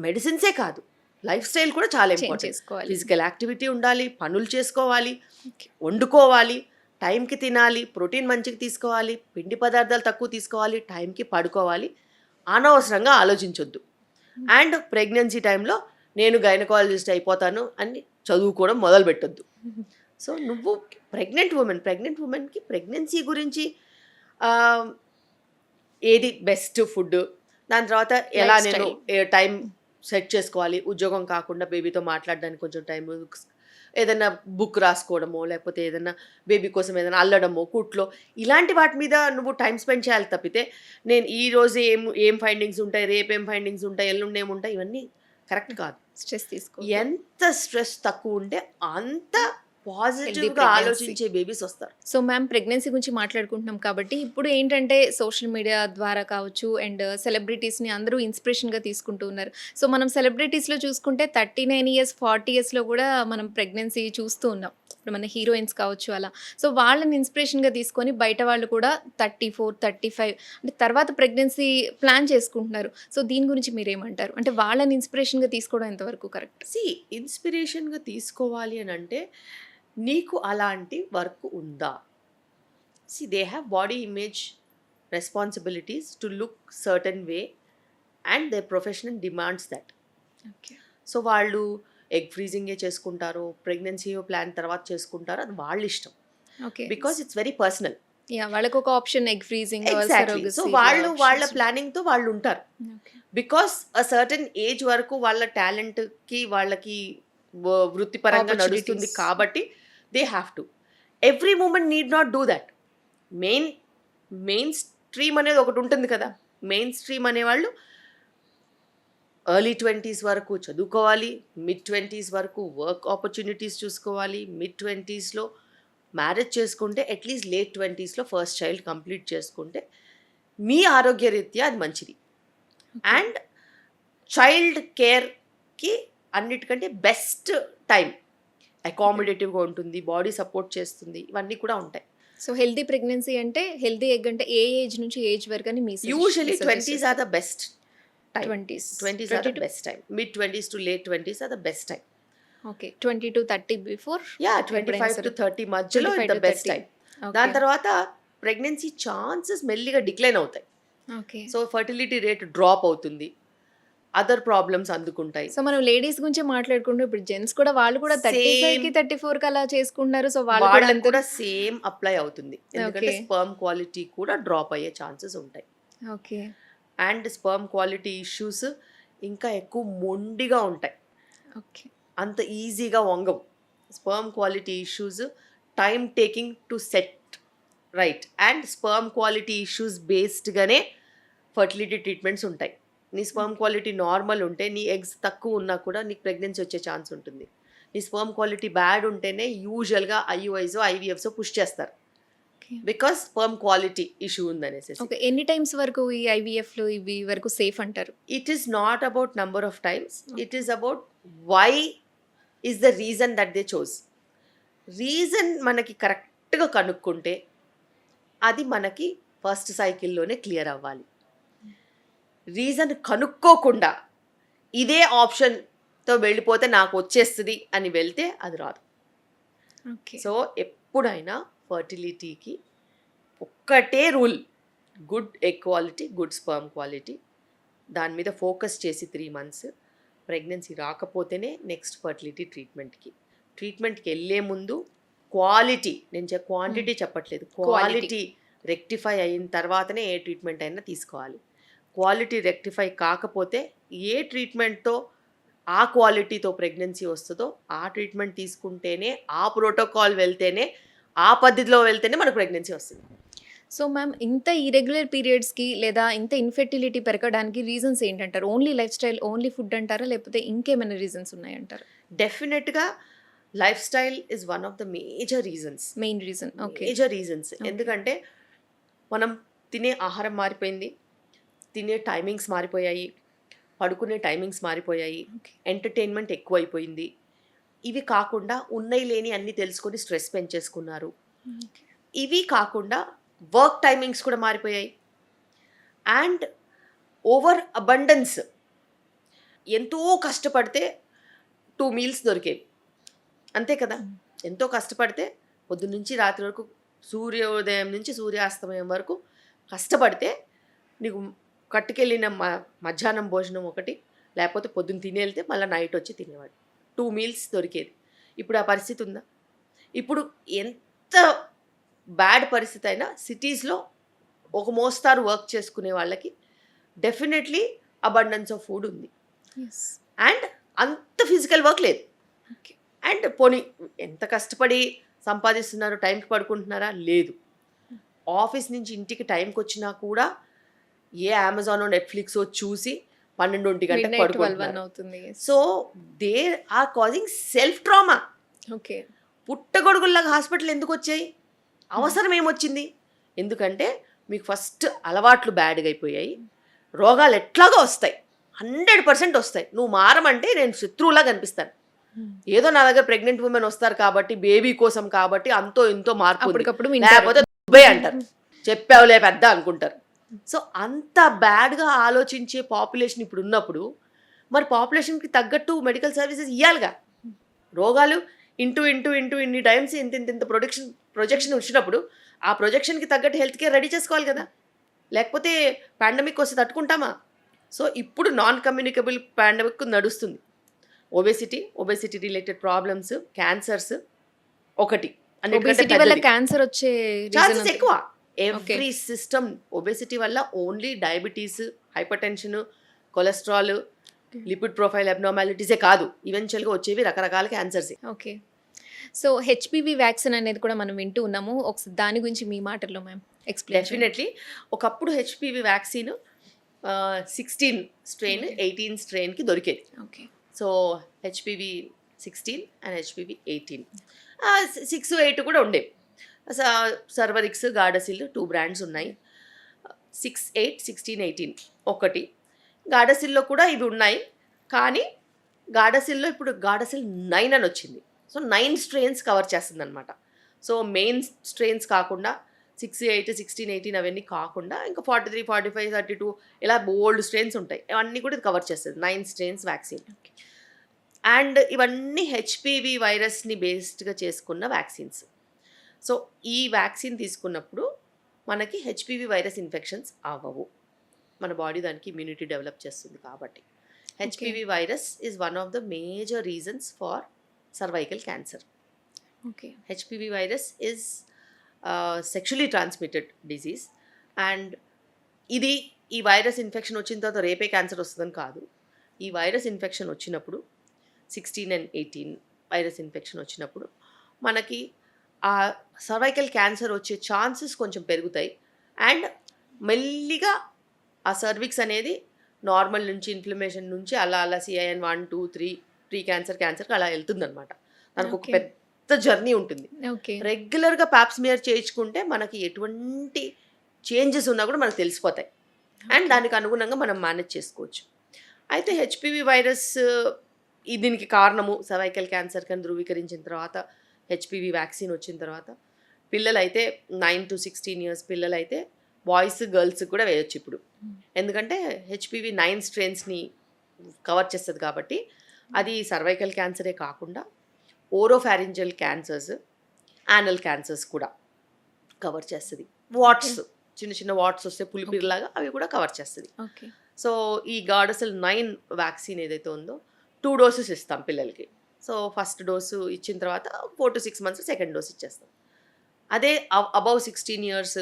మెడిసిన్సే కాదు లైఫ్ స్టైల్ కూడా చాలా ఇంపార్టెంట్.
చేసుకోవాలి.
ఫిజికల్ యాక్టివిటీ ఉండాలి, పనులు చేసుకోవాలి, వండుకోవాలి, టైంకి తినాలి, ప్రోటీన్ మంచిగా తీసుకోవాలి, పిండి పదార్థాలు తక్కువ తీసుకోవాలి, టైంకి పడుకోవాలి, అనవసరంగా ఆలోచించొద్దు. అండ్ ప్రెగ్నెన్సీ టైంలో నేను గైనకాలజిస్ట్ అయిపోతాను అని చదువుకోవడం మొదలు పెట్టొద్దు. సో నువ్వు ప్రెగ్నెంట్ ఉమెన్కి ప్రెగ్నెన్సీ గురించి ఏది బెస్ట్ ఫుడ్, దాని తర్వాత ఎలా నేను టైం సెట్ చేసుకోవాలి, ఉద్యోగం కాకుండా బేబీతో మాట్లాడడానికి కొంచెం టైం ఏదైనా బుక్ రాసుకోవడమో, లేకపోతే ఏదైనా బేబీ కోసం ఏదైనా అల్లడమో, కుట్లో ఇలాంటి వాటి మీద నువ్వు టైం స్పెండ్ చేయాలి తప్పితే, నేను ఈరోజు ఏం ఫైండింగ్స్ ఉంటాయి, రేపేం ఫైండింగ్స్ ఉంటాయి, ఎల్లుండి ఏముంటాయి, ఇవన్నీ కరెక్ట్ కాదు.
స్ట్రెస్ తీసుకో.
ఎంత స్ట్రెస్ తక్కువ ఉంటే అంత పాజిటివ్గా
pregnancy.
ఆలోచించే బేబీస్ వస్తారు.
సో మ్యామ్, ప్రెగ్నెన్సీ గురించి మాట్లాడుకుంటున్నాం కాబట్టి ఇప్పుడు ఏంటంటే సోషల్ మీడియా ద్వారా కావచ్చు అండ్ సెలబ్రిటీస్ని అందరూ ఇన్స్పిరేషన్గా తీసుకుంటూ ఉన్నారు. సో మనం సెలబ్రిటీస్లో చూసుకుంటే 39 ఇయర్స్ 40 ఇయర్స్లో కూడా మనం ప్రెగ్నెన్సీ చూస్తూ ఉన్నాం. ఇప్పుడు మన హీరోయిన్స్ కావచ్చు అలా. సో వాళ్ళని ఇన్స్పిరేషన్గా తీసుకొని బయట వాళ్ళు కూడా 34 35 అంటే తర్వాత ప్రెగ్నెన్సీ ప్లాన్ చేసుకుంటున్నారు. సో దీని గురించి మీరేమంటారు? అంటే వాళ్ళని ఇన్స్పిరేషన్గా తీసుకోవడం ఎంతవరకు కరెక్ట్?
ఇన్స్పిరేషన్గా తీసుకోవాలి అని అంటే నీకు అలాంటి వర్క్ ఉందా? They have body image responsibilities to look certain way and they professional demands that.
Okay.
So వాళ్ళు ఎగ్ ఫ్రీజింగే చేసుకుంటారు, ప్రెగ్నెన్సీ ప్లాన్ తర్వాత చేసుకుంటారు, అది వాళ్ళ ఇష్టం.
Okay.
Because it's very personal.
Yeah, వాళ్ళకి ఒక option egg freezing.
Exactly. So వాళ్ళ ప్లానింగ్తో వాళ్ళు ఉంటారు. బికాస్ అ సర్టన్ ఏజ్ వరకు వాళ్ళ టాలెంట్కి వాళ్ళకి వృత్తిపరంగా నడుస్తుంది
Opportunities.
కాబట్టి they have to. Every moment need not do that. Mainstream అనేది ఒకటి ఉంటుంది కదా. మెయిన్ స్ట్రీమ్ అనేవాళ్ళు ఎర్లీ 20s వరకు చదువుకోవాలి, మిడ్ 20s వరకు వర్క్ ఆపర్చునిటీస్ చూసుకోవాలి, మిడ్ 20sలో మ్యారేజ్ చేసుకుంటే అట్లీస్ట్ లేట్ 20sలో ఫస్ట్ చైల్డ్ కంప్లీట్ చేసుకుంటే మీ ఆరోగ్యరీత్యా అది మంచిది. అండ్ చైల్డ్ కేర్కి అన్నిటికంటే బెస్ట్ టైం అకామిడేటివ్గా ఉంటుంది, బాడీ సపోర్ట్ చేస్తుంది, ఇవన్నీ కూడా ఉంటాయి.
సో హెల్దీ ప్రెగ్నెన్సీ అంటే హెల్దీ ఎగ్ అంటే ఏ ఏజ్ నుంచి ఏజ్ వరకు అని మీ
usually 20s are the best time.
20s
are the best time. Mid 20s to late 20s are the best time.
Okay. 20 to 30 before.
25 to 30 మధ్యలో
25
the
to
best
30.
Time. దాని తర్వాత pregnancy chances మెల్లిగా decline అవుతాయి.
Okay.
So fertility rate drop అవుతుంది, other problems అందుకుంటాయి.
So మనం ladies గురించి మాట్లాడుకుంటూ ఇప్పుడు జెంట్స్ కూడా వాళ్ళు కూడా 35కి 34కి అలా చేసుకుంటున్నారు. సో వాళ్ళు కూడా
వాళ్ళకి
అంతే.
కూడా సేమ్ అప్లై అవుతుంది, ఎందుకంటే
Okay.
స్పర్మ్ క్వాలిటీ కూడా డ్రాప్ అయ్యే ఛాన్సెస్ ఉంటాయి.
Okay.
And sperm quality issues ఇంకా ఎక్కువ మొండిగా ఉంటాయి,
ఓకే.
అంత ఈజీగా వంగవు. Sperm quality issues time taking to set right. And sperm quality issues బేస్డ్గానే ఫర్టిలిటీ ట్రీట్మెంట్స్ ఉంటాయి. నీ స్పర్మ్ క్వాలిటీ నార్మల్ ఉంటే, నీ ఎగ్స్ తక్కువ ఉన్నా కూడా నీకు ప్రెగ్నెన్సీ వచ్చే ఛాన్స్ ఉంటుంది. నీ స్పర్మ్ క్వాలిటీ బ్యాడ్ ఉంటేనే యూజువల్గా ఐయుఐస్ ఐవీఎఫ్స్ పుష్ చేస్తారు,
okay.
Because sperm quality issue ఉందనేసి.
ఓకే. ఎన్ని టైమ్స్ వరకు ఈ ఐవీఎఫ్లు ఇవి వరకు సేఫ్ అంటారు?
It is not about number of times. It is about why is the reason that they chose. Reason మనకి కరెక్ట్గా కనుక్కుంటే అది మనకి ఫస్ట్ సైకిల్లోనే క్లియర్ అవ్వాలి. రీజన్ కనుక్కోకుండా ఇదే ఆప్షన్తో వెళ్ళిపోతే నాకు వచ్చేస్తుంది అని వెళ్తే అది రాదు.
ఓకే.
సో ఎప్పుడైనా ఫర్టిలిటీకి ఒక్కటే rule, good egg quality, good sperm quality. దాని మీద ఫోకస్ చేసి 3 months ప్రెగ్నెన్సీ రాకపోతేనే నెక్స్ట్ ఫర్టిలిటీ ట్రీట్మెంట్కి వెళ్ళే ముందు క్వాలిటీ, నేను క్వాంటిటీ చెప్పట్లేదు, క్వాలిటీ రెక్టిఫై అయిన తర్వాతనే ఏ ట్రీట్మెంట్ అయినా తీసుకోవాలి. క్వాలిటీ రెక్టిఫై కాకపోతే ఏ ట్రీట్మెంట్తో ఆ క్వాలిటీతో ప్రెగ్నెన్సీ వస్తుందో ఆ ట్రీట్మెంట్ తీసుకుంటేనే, ఆ ప్రోటోకాల్ వెళ్తేనే, ఆ పద్ధతిలో వెళ్తేనే మనకు ప్రెగ్నెన్సీ వస్తుంది.
సో మ్యామ్, ఇంత ఇరెగ్యులర్ పీరియడ్స్కి లేదా ఇంత ఇన్ఫెర్టిలిటీ పెరగడానికి రీజన్స్ ఏంటంటారు? Only life style, only food అంటారా, లేకపోతే ఇంకేమైనా రీజన్స్ ఉన్నాయంటారు?
డెఫినెట్గా life style is one of the major reasons.
Main reason. Okay.
Major reasons. ఎందుకంటే మనం తినే ఆహారం మారిపోయింది, తినే టైమింగ్స్ మారిపోయాయి, పడుకునే టైమింగ్స్ మారిపోయాయి,
ఓకే.
ఎంటర్టైన్మెంట్ ఎక్కువైపోయింది. ఇవి కాకుండా ఉన్నాయి లేని అన్నీ తెలుసుకొని స్ట్రెస్ పెంచేసుకున్నారు.
ఓకే.
ఇవి కాకుండా వర్క్ టైమింగ్స్ కూడా మారిపోయాయి. అండ్ ఓవర్ అబండెన్స్, ఎంతో కష్టపడితే 2 meals దొరికేవి, అంతే కదా. ఎంతో కష్టపడితే పొద్దున్నుంచి రాత్రి వరకు, సూర్యోదయం నుంచి సూర్యాస్తమయం వరకు కష్టపడితే నీకు కట్టుకెళ్ళిన మధ్యాహ్నం భోజనం ఒకటి, లేకపోతే పొద్దున్న తినేళ్తే మళ్ళీ నైట్ వచ్చి తినేవాడు. 2 meals దొరికేది. ఇప్పుడు ఆ పరిస్థితి ఉందా? ఇప్పుడు ఎంత బ్యాడ్ పరిస్థితి అయినా సిటీస్లో ఒక మోస్తారు వర్క్ చేసుకునే వాళ్ళకి డెఫినెట్లీ అబండెన్స్ ఆఫ్ ఫుడ్ ఉంది.
ఎస్.
అండ్ అంత ఫిజికల్ వర్క్ లేదు.
ఓకే.
అండ్ పోనీ ఎంత కష్టపడి సంపాదిస్తున్నారు, టైంకి పడుకుంటున్నారా? లేదు. ఆఫీస్ నుంచి ఇంటికి టైంకి వచ్చినా కూడా ఏ అమెజానో నెట్ఫ్లిక్సో చూసి 12 గంటలకు
Midnight 12
పడుకుంటున్నారు.
అవుతుంది.
So they are causing self trauma.
Okay.
పుట్టగొడుగుల్లాగా హాస్పిటల్ ఎందుకు వచ్చాయి? అవసరం ఏమొచ్చింది? ఎందుకంటే మీకు ఫస్ట్ అలవాట్లు బ్యాడ్గా అయిపోయాయి. రోగాలు ఎట్లాగో వస్తాయి, 100% వస్తాయి. నువ్వు మారమంటే నేను శత్రువులా కనిపిస్తాను. ఏదో నా దగ్గర ప్రెగ్నెంట్ ఉమెన్ వస్తారు కాబట్టి, బేబీ కోసం కాబట్టి అంతో ఇంతో మార్పు ఉంది.
అప్పటికప్పుడు
లేకపోతే దుబాయ్ అంటారు, చెప్పావులే పెద్ద అనుకుంటారు. సో అంత బ్యాడ్గా ఆలోచించే పాపులేషన్ ఇప్పుడు ఉన్నప్పుడు మరి పాపులేషన్కి తగ్గట్టు మెడికల్ సర్వీసెస్ ఇవ్వాలిగా. రోగాలు ఇన్ని టైమ్స్ ఇంత ప్రొజెక్షన్ వచ్చినప్పుడు ఆ ప్రొజెక్షన్కి తగ్గట్టు హెల్త్ కేర్ రెడీ చేసుకోవాలి కదా. లేకపోతే పాండమిక్ వస్తే తట్టుకుంటామా? సో ఇప్పుడు నాన్ కమ్యూనికబుల్ పాండమిక్ నడుస్తుంది. ఒబేసిటీ రిలేటెడ్ ప్రాబ్లమ్స్, క్యాన్సర్స్ ఒకటి.
Obesity వల్ల క్యాన్సర్ వచ్చే
ఛాన్సెస్ ఎక్కువ. ఎవ్రీ సిస్టమ్ ఒబేసిటీ వల్ల only diabetes, hyper tension, cholesterol, lipid profile అబ్నార్మాలిటీసే కాదు, ఈవెన్చువల్గా వచ్చేవి రకరకాల cancers.
Okay. So HPV vaccine అనేది కూడా మనం వింటూ ఉన్నాము. ఒకసారి దాని గురించి మీ మాటల్లో మ్యామ్ ఎక్స్ప్లెయిన్.
డెఫినెట్లీ ఒకప్పుడు హెచ్పివి వ్యాక్సిన్ 16 స్ట్రెయిన్ 18 స్ట్రెయిన్కి దొరికేది.
Okay.
So HPV 16 and HPV 18, 6, 8 కూడా ఉండేవి. సర్వరిక్స్, గార్డసిల్ 2 బ్రాండ్స్ ఉన్నాయి. 6, 8, 16, 18 ఒకటి. గార్డసిల్లో కూడా ఇవి ఉన్నాయి, కానీ గార్డసిల్లో ఇప్పుడు గార్డసిల్ 9 అని వచ్చింది. సో 9 స్ట్రెయిన్స్ కవర్ చేస్తుంది అనమాట. సో మెయిన్ స్ట్రెయిన్స్ కాకుండా 6, 8, 16, 18 అవన్నీ కాకుండా ఇంకా 43, 45, 32 ఇలా బోల్డ్ స్ట్రెయిన్స్ ఉంటాయి. అవన్నీ కూడా ఇది కవర్ చేస్తుంది. 9 స్ట్రెయిన్స్ వ్యాక్సిన్. అండ్ ఇవన్నీ హెచ్పివి వైరస్ని బేస్డ్గా చేసుకున్న వ్యాక్సిన్స్. సో ఈ వ్యాక్సిన్ తీసుకున్నప్పుడు మనకి హెచ్పివి వైరస్ ఇన్ఫెక్షన్స్ అవ్వవు. మన బాడీ దానికి ఇమ్యూనిటీ డెవలప్ చేస్తుంది కాబట్టి. HPV virus is one of the major reasons for cervical cancer.
Okay.
HPV virus is sexually transmitted disease. And ఈ వైరస్ ఇన్ఫెక్షన్ వచ్చిన తర్వాత రేపే క్యాన్సర్ వస్తుందని కాదు. ఈ వైరస్ ఇన్ఫెక్షన్ వచ్చినప్పుడు 16 and 18 వైరస్ ఇన్ఫెక్షన్ వచ్చినప్పుడు మనకి ఆ సర్వైకల్ క్యాన్సర్ వచ్చే ఛాన్సెస్ కొంచెం పెరుగుతాయి. అండ్ మెల్లిగా ఆ సర్విక్స్ అనేది నార్మల్ నుంచి ఇన్ఫ్లమేషన్ నుంచి అలా CIN 1, 2, 3 ప్రీ క్యాన్సర్కి అలా వెళ్తుంది అనమాట. దానికి ఒక పెద్ద జర్నీ ఉంటుంది. రెగ్యులర్గా ప్యాప్స్మియర్ చేయించుకుంటే మనకి ఎటువంటి చేంజెస్ ఉన్నా కూడా మనకు తెలిసిపోతాయి. అండ్ దానికి అనుగుణంగా మనం మేనేజ్ చేసుకోవచ్చు. అయితే హెచ్పివి వైరస్ దీనికి కారణము సర్వైకల్ క్యాన్సర్ కానీ ధృవీకరించిన తర్వాత హెచ్పివి వ్యాక్సిన్ వచ్చిన తర్వాత పిల్లలైతే 9 to 16 years పిల్లలైతే బాయ్స్, గర్ల్స్ కూడా వేయొచ్చు ఇప్పుడు. ఎందుకంటే హెచ్పివి 9 స్ట్రెయిన్స్ని కవర్ చేస్తుంది కాబట్టి. అది సర్వైకల్ క్యాన్సరే కాకుండా ఓరోఫారింజల్ క్యాన్సర్స్, యానల్ క్యాన్సర్స్ కూడా కవర్ చేస్తుంది. వాట్స్, చిన్న వాట్స్ వస్తే పులిపిరిలాగా అవి కూడా కవర్ చేస్తుంది. సో ఈ గార్డసిల్ 9 వ్యాక్సిన్ ఏదైతే ఉందో 2 doses ఇస్తాం పిల్లలకి. సో ఫస్ట్ డోసు ఇచ్చిన తర్వాత 4 to 6 months సెకండ్ డోస్ ఇచ్చేస్తాం. అదే అబౌవ్ 16 years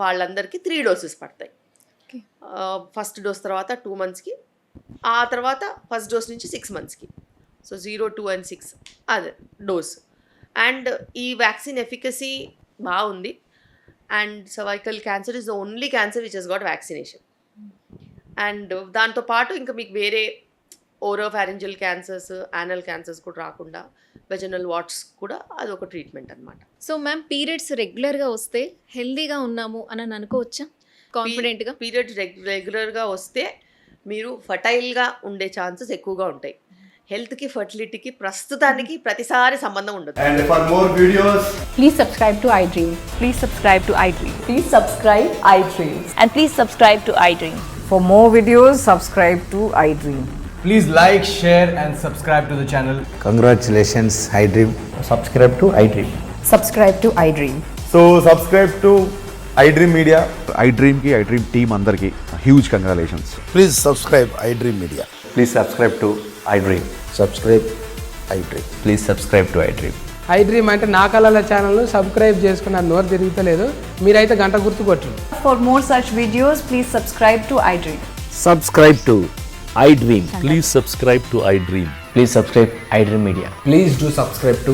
వాళ్ళందరికీ 3 doses పడతాయి. ఫస్ట్ డోస్ తర్వాత 2 monthsకి, ఆ తర్వాత ఫస్ట్ డోస్ నుంచి 6 monthsకి. సో 0, 2 and 6 అదే డోస్. అండ్ ఈ వ్యాక్సిన్ ఎఫికసీ బాగుంది. And cervical cancer is the only cancer which has got vaccination. And దాంతోపాటు ఇంకా మీకు వేరే ఓరోఫారింజల్ క్యాన్సర్స్, యానల్ క్యాన్సర్స్ కూడా రాకుండా వెజనల్ వాట్స్ కూడా అదొక ట్రీట్మెంట్ అనమాట.
సో మ్యామ్ పీరియడ్స్ రెగ్యులర్గా వస్తే హెల్దీగా ఉన్నాము అని అనుకోవచ్చా? కాన్ఫిడెంట్గా
పీరియడ్స్ రెగ్యులర్గా వస్తే మీరు ఫర్టైల్గా ఉండే ఛాన్సెస్ ఎక్కువగా ఉంటాయి. హెల్త్కి, ఫర్టిలిటీకి ప్రస్తుతానికి ప్రతిసారి సంబంధం ఉండదు.
And for more videos,
Please subscribe to iDream.
Please subscribe to iDream.
Please subscribe iDream.
And please subscribe to iDream.
For more videos, subscribe to iDream.
please like, share and subscribe to the channel.
Congratulations, iDream.
Subscribe to iDream.
Subscribe to iDream.
So subscribe to iDream Media.
iDream ki iDream team andarki huge congratulations.
Please subscribe iDream Media.
Please subscribe to iDream.
Subscribe iDream.
Please subscribe to iDream.
iDream అంటే నా కళల ఛానల్ను subscribe చేసుకున్న నోరు తిరుగుతలేదు. మీరైతే గంట గుర్తు కొట్టండి.
For more such videos, please subscribe to iDream.
Subscribe to
iDream. Please subscribe to iDream.
Please subscribe iDream Media.
Please do subscribe to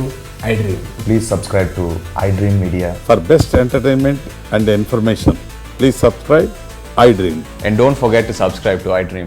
iDream.
Please subscribe to iDream Media.
For best entertainment and information, please subscribe iDream.
And don't forget to subscribe to iDream.